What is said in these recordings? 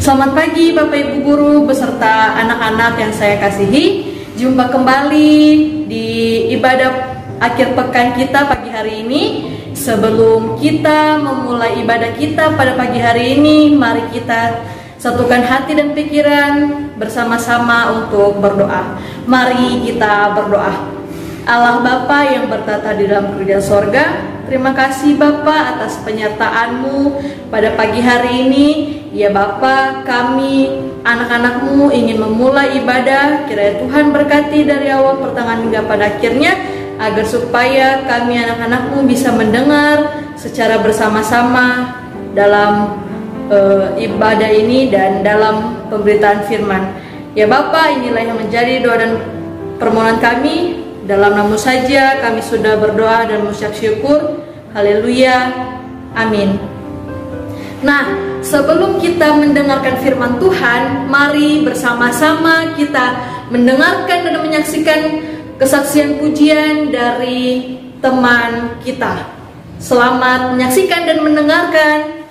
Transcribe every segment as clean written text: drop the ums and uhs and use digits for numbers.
Selamat pagi Bapak Ibu Guru beserta anak-anak yang saya kasihi. Jumpa kembali di ibadah akhir pekan kita pagi hari ini. Sebelum kita memulai ibadah kita pada pagi hari ini, mari kita satukan hati dan pikiran bersama-sama untuk berdoa. Mari kita berdoa. Allah Bapa yang bertata di dalam kerajaan sorga, terima kasih Bapa atas penyertaan-Mu pada pagi hari ini. Ya Bapa, kami anak-anak-Mu ingin memulai ibadah. Kiranya Tuhan berkati dari awal pertengahan hingga pada akhirnya, agar supaya kami anak-anak-Mu bisa mendengar secara bersama-sama dalam ibadah ini dan dalam pemberitaan firman. Ya Bapa, inilah yang menjadi doa dan permohonan kami. Dalam nama saja kami sudah berdoa dan mengucap syukur. Haleluya. Amin. Nah, sebelum kita mendengarkan firman Tuhan, mari bersama-sama kita mendengarkan dan menyaksikan kesaksian pujian dari teman kita. Selamat menyaksikan dan mendengarkan.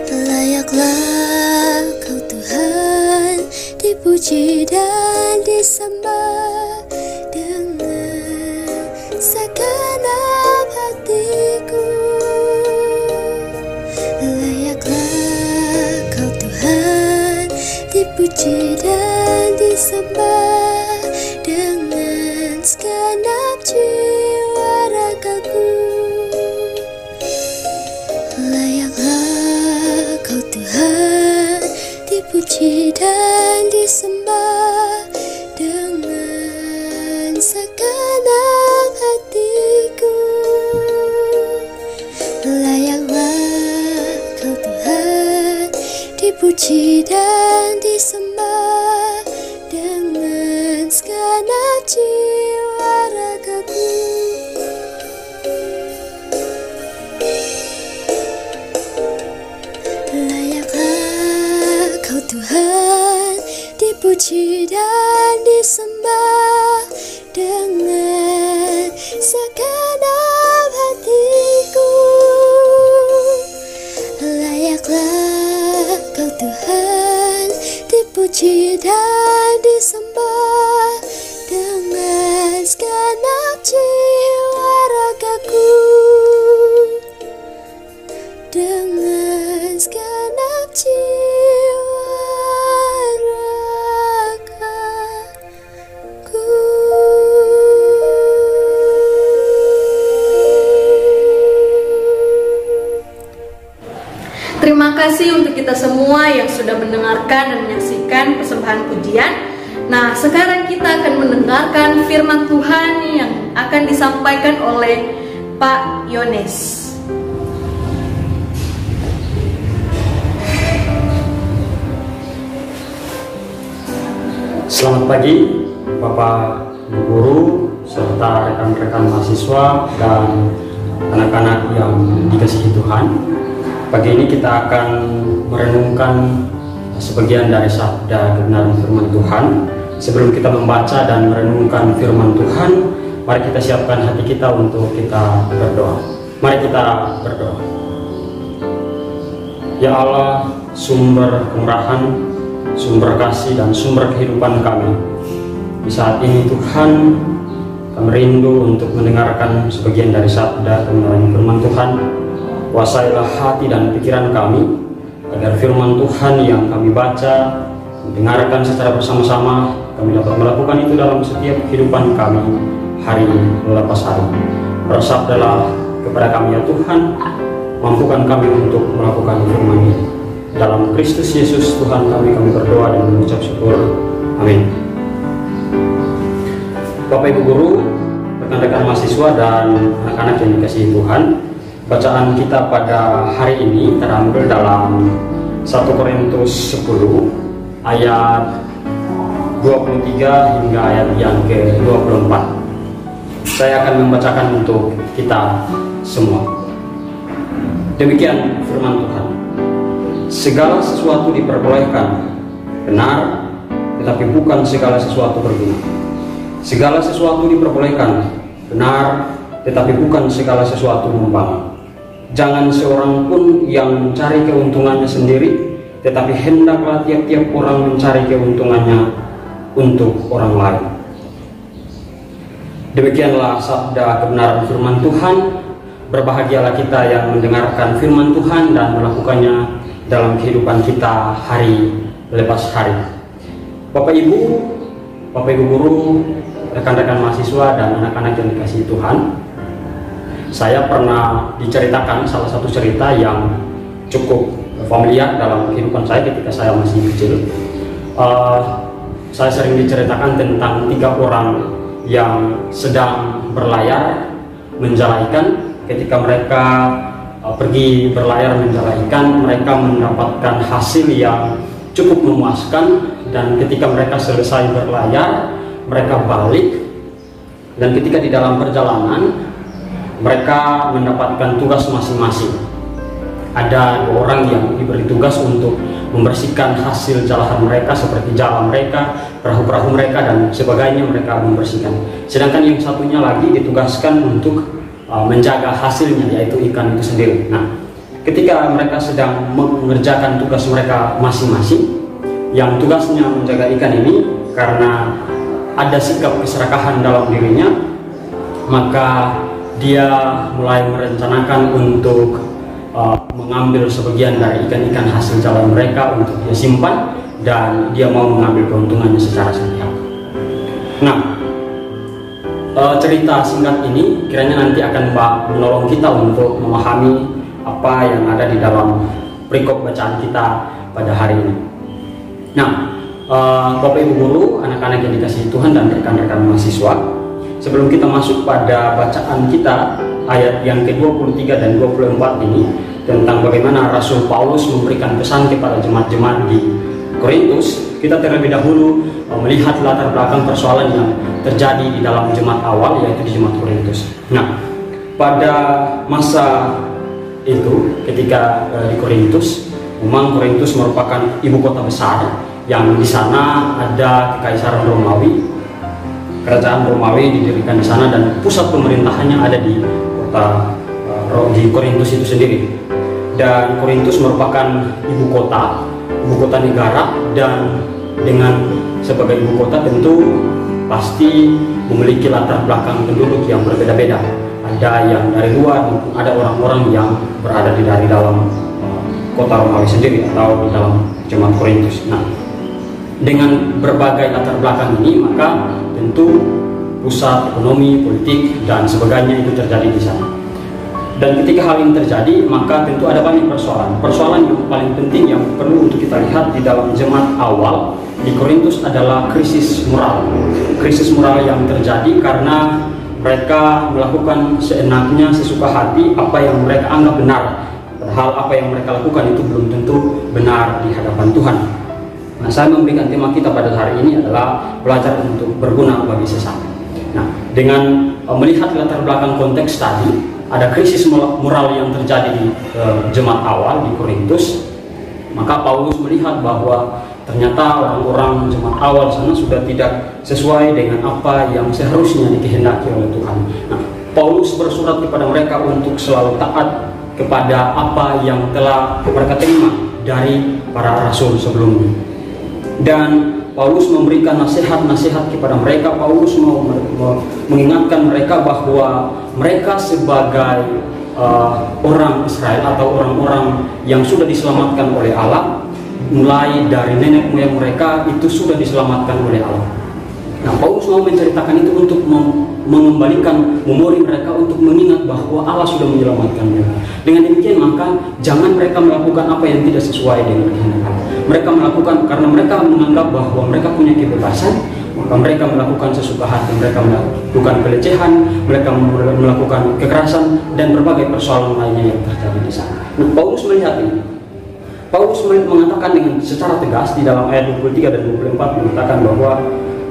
Layaklah Kau Tuhan dipuji dan disembah dengan segenap hatiku. Layaklah Kau Tuhan dipuji dan disembah dengan segenap jiwa ragaku. Layaklah Kau Tuhan dipuji dan disembah dengan segenap hatiku. Layaklah Kau Tuhan dipuji dan disembah dengan segenap jiwa ragaku. Layaklah Kau Tuhan dipuji dan disembah dengan segenap hatiku. Layaklah Kau Tuhan dipuji dan disembah dengan segenap jiwa ragaku. Dengan segenap jiwa ragaku. Terima kasih untuk kita semua yang sudah mendengarkan dan menyaksikan persembahan pujian. Nah, sekarang kita akan mendengarkan firman Tuhan yang akan disampaikan oleh Pak Yones. Selamat pagi Bapak Ibu Guru serta rekan-rekan mahasiswa dan anak-anak yang dikasihi Tuhan. Pagi ini kita akan merenungkan sebagian dari sabda kebenaran firman Tuhan. Sebelum kita membaca dan merenungkan firman Tuhan, mari kita siapkan hati kita untuk kita berdoa. Mari kita berdoa. Ya Allah, sumber kemurahan, sumber kasih dan sumber kehidupan kami. Di saat ini Tuhan, kami rindu untuk mendengarkan sebagian dari sabda kebenaran firman Tuhan. kuasailah hati dan pikiran kami, agar firman Tuhan yang kami baca, mendengarkan secara bersama-sama, kami dapat melakukan itu dalam setiap kehidupan kami hari melepas hari. Bersabdalah kepada kami ya Tuhan, mampukan kami untuk melakukan firman ini. Dalam Kristus Yesus Tuhan kami berdoa dan mengucap syukur. Amin. Bapak Ibu Guru, rekan-rekan mahasiswa dan anak-anak yang dikasihi Tuhan, bacaan kita pada hari ini terambil dalam 1 Korintus 10 ayat 23 hingga ayat yang ke-24. Saya akan membacakan untuk kita semua. Demikian firman Tuhan. Segala sesuatu diperbolehkan, benar, tetapi bukan segala sesuatu berguna. Segala sesuatu diperbolehkan, benar, tetapi bukan segala sesuatu membangun. Jangan seorang pun yang mencari keuntungannya sendiri, tetapi hendaklah tiap-tiap orang mencari keuntungannya untuk orang lain. Demikianlah sabda kebenaran firman Tuhan. Berbahagialah kita yang mendengarkan firman Tuhan dan melakukannya dalam kehidupan kita hari lepas hari. Bapak Ibu Guru, rekan-rekan mahasiswa dan anak-anak yang dikasihi Tuhan, saya pernah diceritakan salah satu cerita yang cukup familiar dalam kehidupan saya ketika saya masih kecil. Saya sering diceritakan tentang 3 orang yang sedang berlayar menjala ikan. Ketika mereka pergi berlayar menjala ikan, mereka mendapatkan hasil yang cukup memuaskan, dan ketika mereka selesai berlayar, mereka balik, dan ketika di dalam perjalanan mereka mendapatkan tugas masing-masing. Ada 2 orang yang diberi tugas untuk membersihkan hasil jalahan mereka, seperti jala mereka, perahu-perahu mereka dan sebagainya, mereka membersihkan. Sedangkan yang satunya lagi ditugaskan untuk menjaga hasilnya, yaitu ikan itu sendiri. Nah, ketika mereka sedang mengerjakan tugas mereka masing-masing, yang tugasnya menjaga ikan ini karena ada sikap keserakahan dalam dirinya, maka dia mulai merencanakan untuk mengambil sebagian dari ikan-ikan hasil jalan mereka untuk dia simpan, dan dia mau mengambil keuntungannya secara sepihak. Nah, cerita singkat ini kiranya nanti akan menolong kita untuk memahami apa yang ada di dalam perikop bacaan kita pada hari ini. Nah, Bapak Ibu Guru, anak-anak yang dikasihi Tuhan dan rekan-rekan mahasiswa, sebelum kita masuk pada bacaan kita ayat yang ke-23 dan 24 ini tentang bagaimana Rasul Paulus memberikan pesan kepada jemaat-jemaat di Korintus, kita terlebih dahulu melihat latar belakang persoalan yang terjadi di dalam jemaat awal, yaitu di jemaat Korintus. Nah, pada masa itu ketika di Korintus, memang Korintus merupakan ibu kota besar yang di sana ada kekaisaran Romawi. Kerajaan Romawi didirikan di sana dan pusat pemerintahannya ada di kota di Korintus itu sendiri. Dan Korintus merupakan ibu kota negara, dan dengan sebagai ibu kota tentu pasti memiliki latar belakang penduduk yang berbeda-beda. Ada yang dari luar maupun ada orang-orang yang berada di dalam kota Romawi sendiri atau di dalam jemaat Korintus. Nah, dengan berbagai latar belakang ini, maka tentu pusat ekonomi, politik dan sebagainya itu terjadi di sana. Dan ketika hal ini terjadi, maka tentu ada banyak persoalan. Persoalan yang paling penting yang perlu untuk kita lihat di dalam jemaat awal di Korintus adalah krisis moral. Krisis moral yang terjadi karena mereka melakukan seenaknya, sesuka hati apa yang mereka anggap benar. Padahal apa yang mereka lakukan itu belum tentu benar di hadapan Tuhan. Nah, saya memberikan tema kita pada hari ini adalah belajar untuk berguna bagi sesama. Nah, dengan melihat latar belakang konteks tadi, ada krisis moral yang terjadi di jemaat awal di Korintus, maka Paulus melihat bahwa ternyata orang-orang jemaat awal sana sudah tidak sesuai dengan apa yang seharusnya dikehendaki oleh Tuhan. Nah, Paulus bersurat kepada mereka untuk selalu taat kepada apa yang telah mereka terima dari para rasul sebelumnya. Dan Paulus memberikan nasihat-nasihat kepada mereka. Paulus mau mengingatkan mereka bahwa mereka sebagai orang Israel atau orang-orang yang sudah diselamatkan oleh Allah, mulai dari nenek moyang mereka itu sudah diselamatkan oleh Allah. Nah, Paulus mau menceritakan itu untuk mengembalikan memori mereka, untuk mengingat bahwa Allah sudah menyelamatkan mereka. Dengan demikian maka jangan mereka melakukan apa yang tidak sesuai dengan kehendak Allah. Mereka melakukan karena mereka menganggap bahwa mereka punya kebebasan, maka mereka melakukan sesuka hati, mereka melakukan pelecehan, mereka melakukan kekerasan dan berbagai persoalan lainnya yang terjadi di sana. Nah, Paulus melihat ini. Paulus mengatakan dengan secara tegas di dalam ayat 23 dan 24 mengatakan bahwa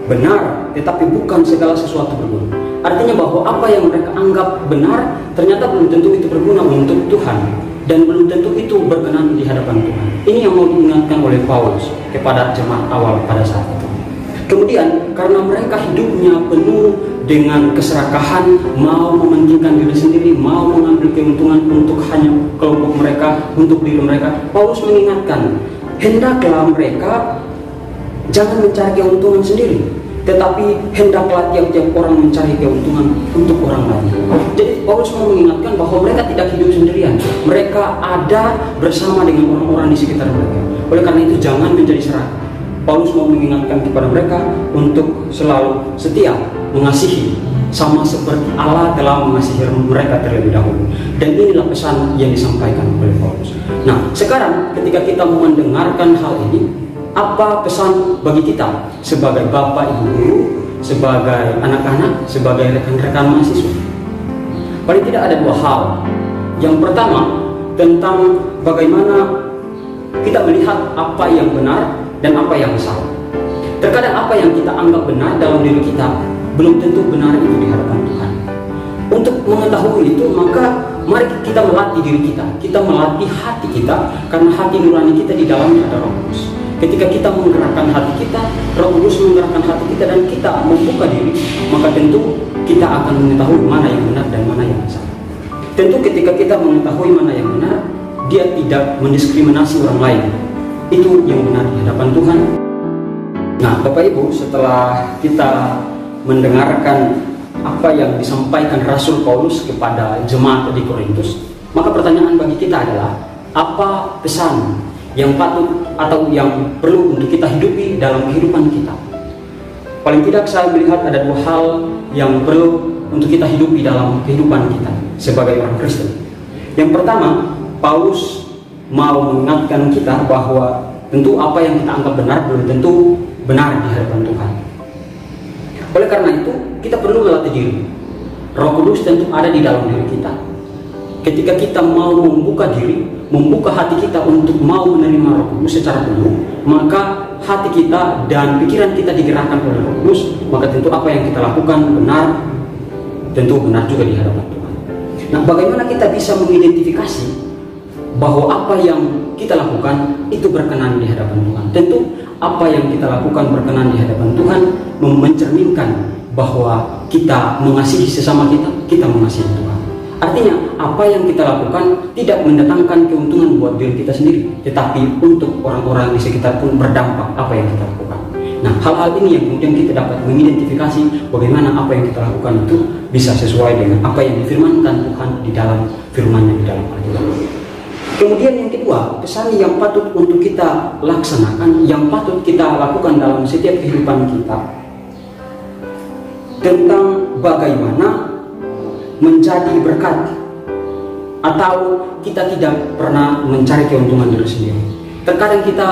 benar, tetapi bukan segala sesuatu berguna. Artinya bahwa apa yang mereka anggap benar ternyata belum tentu itu berguna untuk Tuhan, dan belum tentu itu berkenan di hadapan Tuhan. Ini yang mau diingatkan oleh Paulus kepada jemaat awal pada saat itu. Kemudian karena mereka hidupnya penuh dengan keserakahan, mau mementingkan diri sendiri, mau mengambil keuntungan untuk hanya kelompok mereka, untuk diri mereka, Paulus mengingatkan, hendaklah mereka jangan mencari keuntungan sendiri, tetapi hendaklah tiap-tiap orang mencari keuntungan untuk orang lain. Jadi Paulus mau mengingatkan bahwa mereka tidak hidup sendirian, mereka ada bersama dengan orang-orang di sekitar mereka. Oleh karena itu jangan menjadi serakah. Paulus mau mengingatkan kepada mereka untuk selalu setia mengasihi, sama seperti Allah telah mengasihi mereka terlebih dahulu. Dan inilah pesan yang disampaikan oleh Paulus. Nah, sekarang ketika kita mendengarkan hal ini, apa pesan bagi kita sebagai bapak, ibu guru, sebagai anak-anak, sebagai rekan-rekan mahasiswa? Paling tidak ada dua hal. Yang pertama, tentang bagaimana kita melihat apa yang benar dan apa yang salah. Terkadang apa yang kita anggap benar dalam diri kita belum tentu benar itu di hadapan Tuhan. Untuk mengetahui itu, maka mari kita melatih diri kita. Kita melatih hati kita, karena hati nurani kita di dalamnya ada Roh Kudus. Ketika kita menggerakkan hati kita, Roh Kudus menggerakkan hati kita, dan kita membuka diri, maka tentu kita akan mengetahui mana yang benar dan mana yang salah. Tentu ketika kita mengetahui mana yang benar, dia tidak mendiskriminasi orang lain. Itu yang benar di hadapan Tuhan. Nah, Bapak Ibu, setelah kita mendengarkan apa yang disampaikan Rasul Paulus kepada jemaat di Korintus, maka pertanyaan bagi kita adalah, apa pesan yang patut atau yang perlu untuk kita hidupi dalam kehidupan kita? Paling tidak saya melihat ada dua hal yang perlu untuk kita hidupi dalam kehidupan kita sebagai orang Kristen. Yang pertama, Paulus mau mengingatkan kita bahwa tentu apa yang kita anggap benar belum tentu benar di hadapan Tuhan. Oleh karena itu, kita perlu melatih diri. Roh Kudus tentu ada di dalam diri kita. Ketika kita mau membuka diri, membuka hati kita untuk mau menerima Roh Kudus secara penuh, maka hati kita dan pikiran kita digerakkan oleh Roh Kudus, maka tentu apa yang kita lakukan benar, tentu benar juga di hadapan Tuhan. Nah, bagaimana kita bisa mengidentifikasi bahwa apa yang kita lakukan itu berkenan di hadapan Tuhan? Tentu apa yang kita lakukan berkenan di hadapan Tuhan mencerminkan bahwa kita mengasihi sesama kita, kita mengasihi Tuhan. Artinya apa yang kita lakukan tidak mendatangkan keuntungan buat diri kita sendiri, tetapi untuk orang-orang di sekitar pun berdampak apa yang kita lakukan. Nah, hal-hal ini yang kemudian kita dapat mengidentifikasi bagaimana apa yang kita lakukan itu bisa sesuai dengan apa yang difirmankan Tuhan di dalam firman-Nya di dalam Alkitab. Kemudian yang kedua, pesan yang patut untuk kita laksanakan, yang patut kita lakukan dalam setiap kehidupan kita, tentang bagaimana menjadi berkat, atau kita tidak pernah mencari keuntungan diri sendiri. Terkadang kita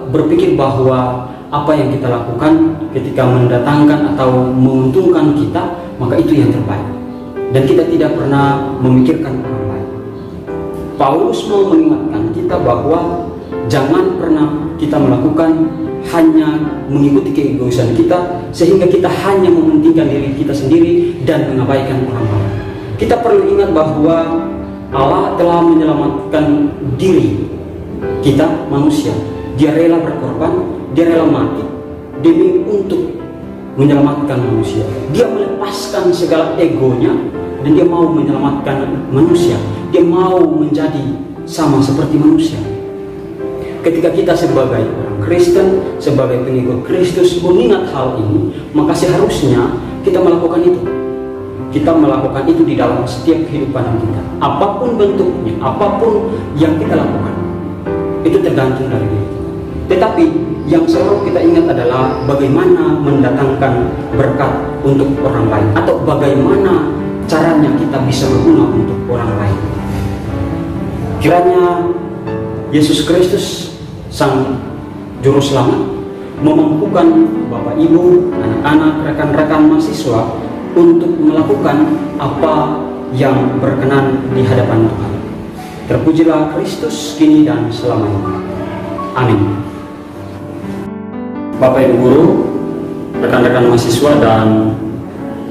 berpikir bahwa apa yang kita lakukan ketika mendatangkan atau menguntungkan kita, maka itu yang terbaik, dan kita tidak pernah memikirkan orang lain. Paulus mau mengingatkan kita bahwa jangan pernah kita melakukan hanya mengikuti keegoisan kita, sehingga kita hanya mementingkan diri kita sendiri dan mengabaikan orang lain. Kita perlu ingat bahwa Allah telah menyelamatkan diri kita, manusia. Dia rela berkorban, dia rela mati demi untuk menyelamatkan manusia. Dia melepaskan segala egonya dan dia mau menyelamatkan manusia. Dia mau menjadi sama seperti manusia. Ketika kita sebagai orang Kristen, sebagai pengikut Kristus mengingat hal ini, maka seharusnya kita melakukan itu. kita melakukan itu di dalam setiap kehidupan kita. Apapun bentuknya, apapun yang kita lakukan, itu tergantung dari diri kita. Tetapi yang selalu kita ingat adalah bagaimana mendatangkan berkat untuk orang lain, atau bagaimana caranya kita bisa berguna untuk orang lain. Kiranya Yesus Kristus, Sang Juru Selamat, memampukan Bapak Ibu, anak-anak, rekan-rekan mahasiswa untuk melakukan apa yang berkenan di hadapan Tuhan. Terpujilah Kristus kini dan selamanya. Amin. Bapak Ibu guru, rekan-rekan mahasiswa dan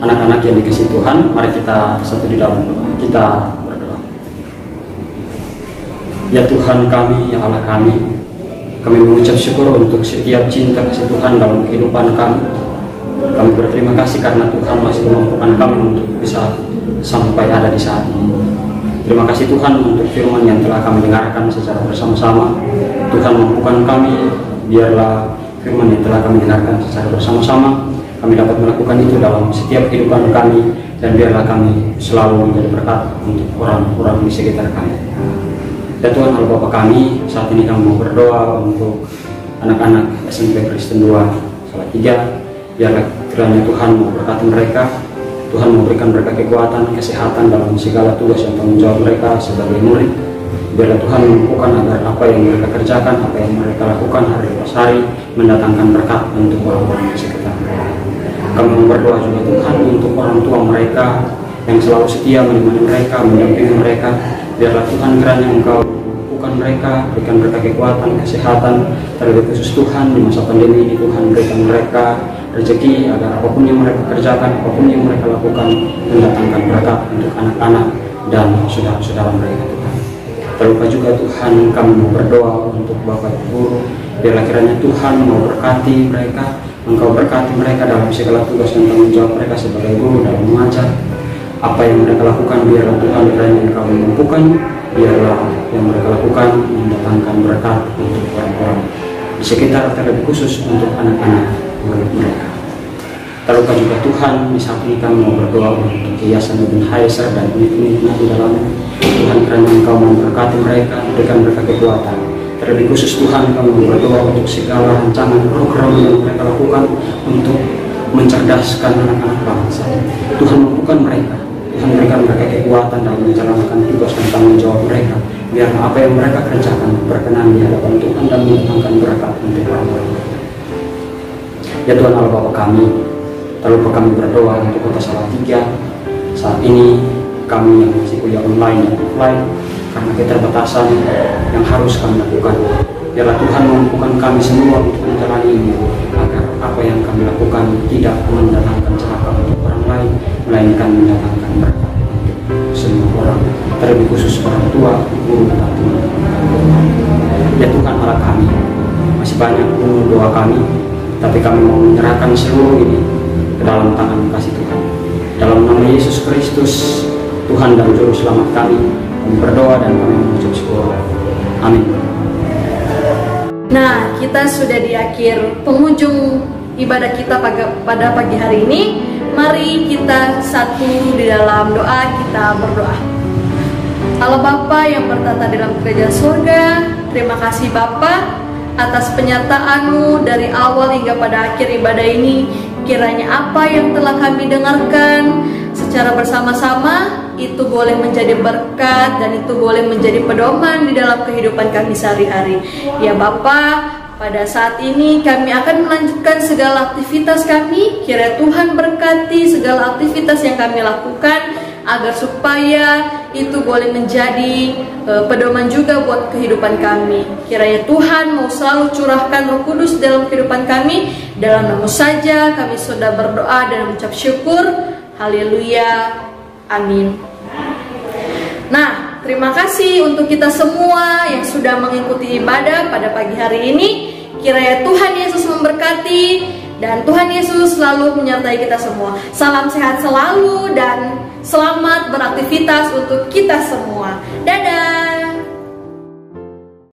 anak-anak yang dikasihi Tuhan, mari kita bersatu di dalam doa. Kita berdoa. Ya Tuhan kami, ya Allah kami mengucap syukur untuk setiap cinta kasih Tuhan dalam kehidupan kami. Kami berterima kasih karena Tuhan masih memampukan kami untuk bisa sampai ada di saat ini. Terima kasih Tuhan untuk firman yang telah kami dengarkan secara bersama-sama. Tuhan mampukan kami, biarlah firman yang telah kami dengarkan secara bersama-sama kami dapat melakukan itu dalam setiap kehidupan kami, dan biarlah kami selalu menjadi berkat untuk orang-orang di sekitar kami. Ya Tuhan Allah Bapa kami, saat ini kami mau berdoa untuk anak-anak SMP Kristen 2 Salatiga. Biarlah kiranya Tuhan mau berkati mereka, Tuhan memberikan mereka kekuatan, kesehatan dalam segala tugas yang tanggung jawab mereka sebagai murid. Biarlah Tuhan mampukan agar apa yang mereka kerjakan, apa yang mereka lakukan hari lepas hari mendatangkan berkat untuk orang-orang di sekitar mereka. Kami berdoa juga Tuhan untuk orang tua mereka yang selalu setia menemani mereka, mendampingi mereka. Biarlah Tuhan kiranya Engkau mampukan mereka, berikan mereka kekuatan, kesehatan, terlebih khusus Tuhan di masa pandemi ini. Tuhan berikan mereka rezeki agar apapun yang mereka kerjakan, apapun yang mereka lakukan mendatangkan berkat untuk anak-anak dan saudara-saudara mereka Tuhan. Terlupa juga Tuhan, kami mau berdoa untuk Bapak Ibu guru. Biarlah kiranya Tuhan mau berkati mereka, Engkau berkati mereka dalam segala tugas dan tanggung jawab mereka sebagai guru dalam mengajar. Apa yang mereka lakukan, biarlah Tuhan kiranya Engkau memampukan, biarlah yang mereka lakukan mendatangkan berkat untuk orang-orang di sekitar, terlebih khusus untuk anak-anak murid mereka. Terlupa juga Tuhan, di saat ini kami mau berdoa untuk Yayasan Ibn Haiser dan unit-unitnya di dalamnya. Tuhan kiranya Engkau memberkati mereka, berikan mereka kekuatan. Terlebih khusus Tuhan, kami mau berdoa untuk segala rancangan program yang mereka lakukan untuk mencerdaskan anak-anak bangsa. Tuhan mampukan mereka, Tuhan berikan mereka kekuatan dalam menjalankan tugas dan tanggung jawab mereka. Biar apa yang mereka kerjakan berkenan di hadapan Tuhan dan mendatangkan berkat untuk orang-orang. Ya Tuhan Allah Bapa kami, terlupa kami berdoa untuk Kota Salatiga. Saat ini kami yang masih kuliah online dan offline, karena keterbatasan yang harus kami lakukan, biarlah Tuhan mampukan kami semua untuk menjalani ini, agar apa yang kami lakukan tidak mendatangkan celaka untuk orang lain, melainkan mendatangkan berkat untuk semua orang, terlebih khusus orang tua, guru, dan teman. Ya Tuhan Allah kami, masih banyak doa kami, tapi kami mau menyerahkan seluruh ini ke dalam tangan kasih Tuhan. Dalam nama Yesus Kristus, Tuhan dan Juru Selamat kami berdoa dan kami mengucap syukur. Amin. Nah, kita sudah di akhir penghujung ibadah kita pada pagi hari ini. Mari kita satu di dalam doa, kita berdoa. Allah Bapa yang bertata dalam kerajaan surga, terima kasih Bapa atas penyertaan-Mu dari awal hingga pada akhir ibadah ini. Kiranya apa yang telah kami dengarkan secara bersama-sama itu boleh menjadi berkat dan itu boleh menjadi pedoman di dalam kehidupan kami sehari-hari. Ya Bapa, pada saat ini kami akan melanjutkan segala aktivitas kami. Kiranya Tuhan berkati segala aktivitas yang kami lakukan, agar supaya itu boleh menjadi pedoman juga buat kehidupan kami. Kiranya Tuhan mau selalu curahkan Roh Kudus dalam kehidupan kami. Dalam nama saja kami sudah berdoa dan mengucap syukur. Haleluya. Amin. Nah, terima kasih untuk kita semua yang sudah mengikuti ibadah pada pagi hari ini. Kiranya Tuhan Yesus memberkati dan Tuhan Yesus selalu menyertai kita semua. Salam sehat selalu dan selamat beraktivitas untuk kita semua. Dadah.